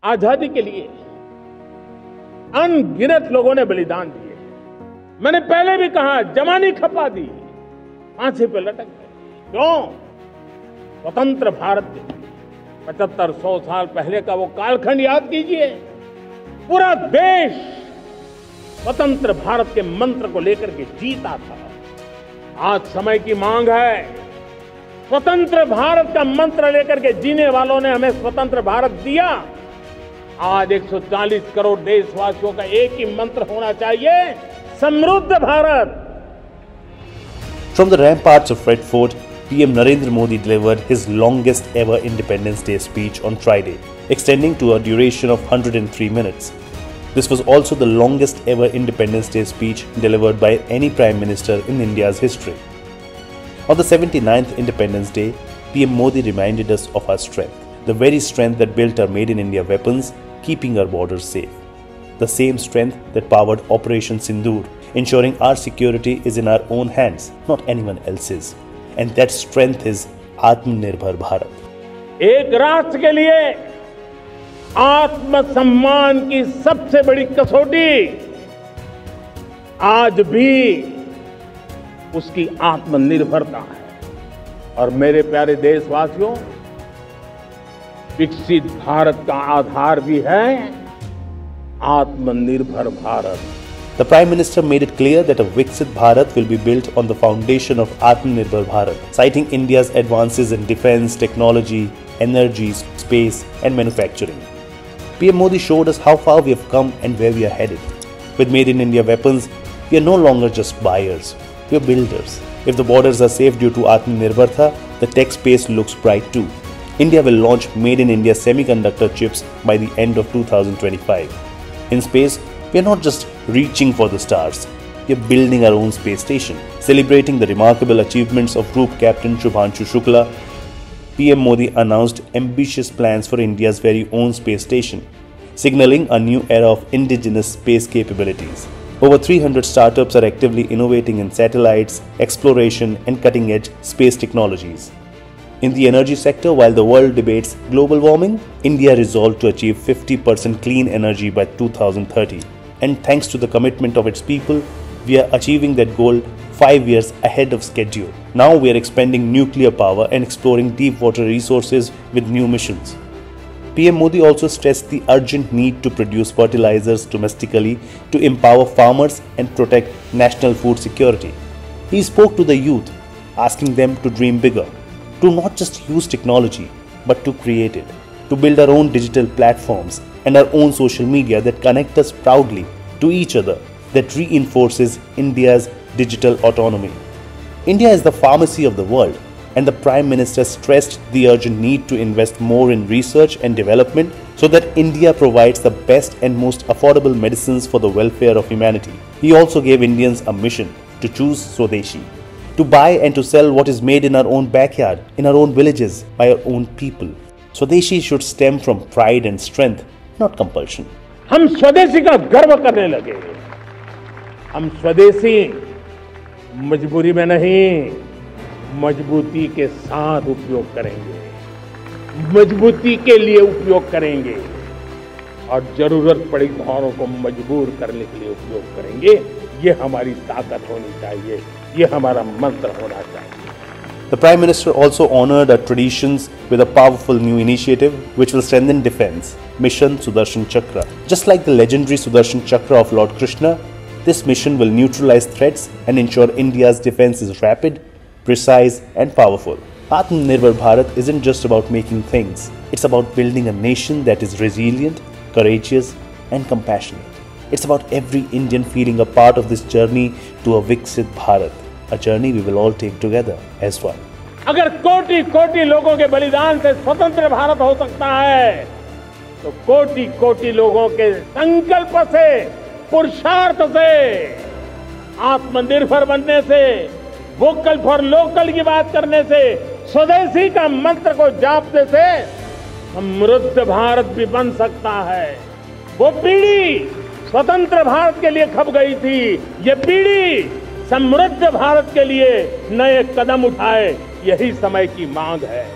आजादी के लिए अनगिनत लोगों ने बलिदान दिए। मैंने पहले भी कहा, जवानी खपा दी, फांसी पे लटक गए। क्यों? स्वतंत्र भारत के लिए 75-100 साल पहले का वो कालखंड याद कीजिए। पूरा देश स्वतंत्र भारत के मंत्र को लेकर के जीता था। आज समय की मांग है, स्वतंत्र भारत का मंत्र लेकर के जीने वालों ने हमें स्वतंत्र भारत दिया। आज 140 करोड़ देशवासियों का एक ही मंत्र होना चाहिए, समृद्ध Bharat. From the ramparts of Red Fort, PM Narendra Modi delivered his longest ever Independence Day speech on Friday, extending to a duration of 103 minutes. This was also the longest ever Independence Day speech delivered by any Prime Minister in India's history. On the 79th Independence Day, PM Modi reminded us of our strength, the very strength that built our Made in India weapons, keeping our borders safe. The same strength that powered Operation Sindoor, ensuring our security is in our own hands, not anyone else's. And that strength is Atmanirbhar Bharat. एक राष्ट्र के लिए आत्मसम्मान की सबसे बड़ी कसौटी आज भी उसकी आत्मनिर्भरता है। और मेरे प्यारे देशवासियों, विकसित भारत का आधार भी है आत्मनिर्भर Bharat. The Prime Minister made it clear that a Viksit Bharat will be built on the foundation of Atmanirbhar Bharat, citing India's advances in defense, technology, energy, space and manufacturing. PM Modi showed us how far we have come and where we are headed. With Made in India weapons, we are no longer just buyers, we are builders. If the borders are safe due to Atmanirbharta, the tech space looks bright too. India will launch Made in India semiconductor chips by the end of 2025. In space, we are not just reaching for the stars, we are building our own space station. Celebrating the remarkable achievements of Group Captain Shubhanshu Shukla, PM Modi announced ambitious plans for India's very own space station, signaling a new era of indigenous space capabilities. Over 300 startups are actively innovating in satellites, exploration and cutting-edge space technologies. In the energy sector, while the world debates global warming, India resolved to achieve 50% clean energy by 2030. And thanks to the commitment of its people, we are achieving that goal 5 years ahead of schedule. Now we are expanding nuclear power and exploring deep water resources with new missions. PM Modi also stressed the urgent need to produce fertilizers domestically to empower farmers and protect national food security. He spoke to the youth, asking them to dream bigger, to not just use technology, but to create it, to build our own digital platforms and our own social media that connect us proudly to each other, that reinforces India's digital autonomy. India is the pharmacy of the world, and the Prime Minister stressed the urgent need to invest more in research and development so that India provides the best and most affordable medicines for the welfare of humanity. He also gave Indians a mission to choose Swadeshi, to buy and to sell what is made in our own backyard, in our own villages, by our own people. Swadeshi should stem from pride and strength, not compulsion. हम स्वदेशी का गर्व करने लगे। हम स्वदेशी मजबूरी में नहीं, मजबूती के साथ उपयोग करेंगे, मजबूती के लिए उपयोग करेंगे और जरूरत पड़ी घरों को मजबूर करने के लिए उपयोग करेंगे। ये हमारी ताकत होनी चाहिए, ये हमारा मंत्र होना चाहिए। The Prime Minister also honored our traditions with a powerful new initiative which will strengthen defense, Mission Sudarshan Chakra. Just like the legendary Sudarshan Chakra of Lord Krishna, this mission will neutralize threats and ensure India's defense is rapid, precise and powerful. Atmanirbhar Bharat isn't just about making things, it's about building a nation that is resilient, courageous and compassionate. It's about every Indian feeling a part of this journey to a Viksit Bharat, a journey we will all take together as one. अगर कोटि-कोटि लोगों के बलिदान से स्वतंत्र भारत हो सकता है, तो कोटि-कोटि लोगों के संकल्प से, पुरुषार्थ से, आत्मनिर्भर बनने से, वोकल फॉर लोकल की बात करने से, स्वदेशी का मंत्र को जापने से समृद्ध भारत भी बन सकता है। वो पीढ़ी स्वतंत्र भारत के लिए खप गई थी, ये पीढ़ी समृद्ध भारत के लिए नए कदम उठाए, यही समय की मांग है।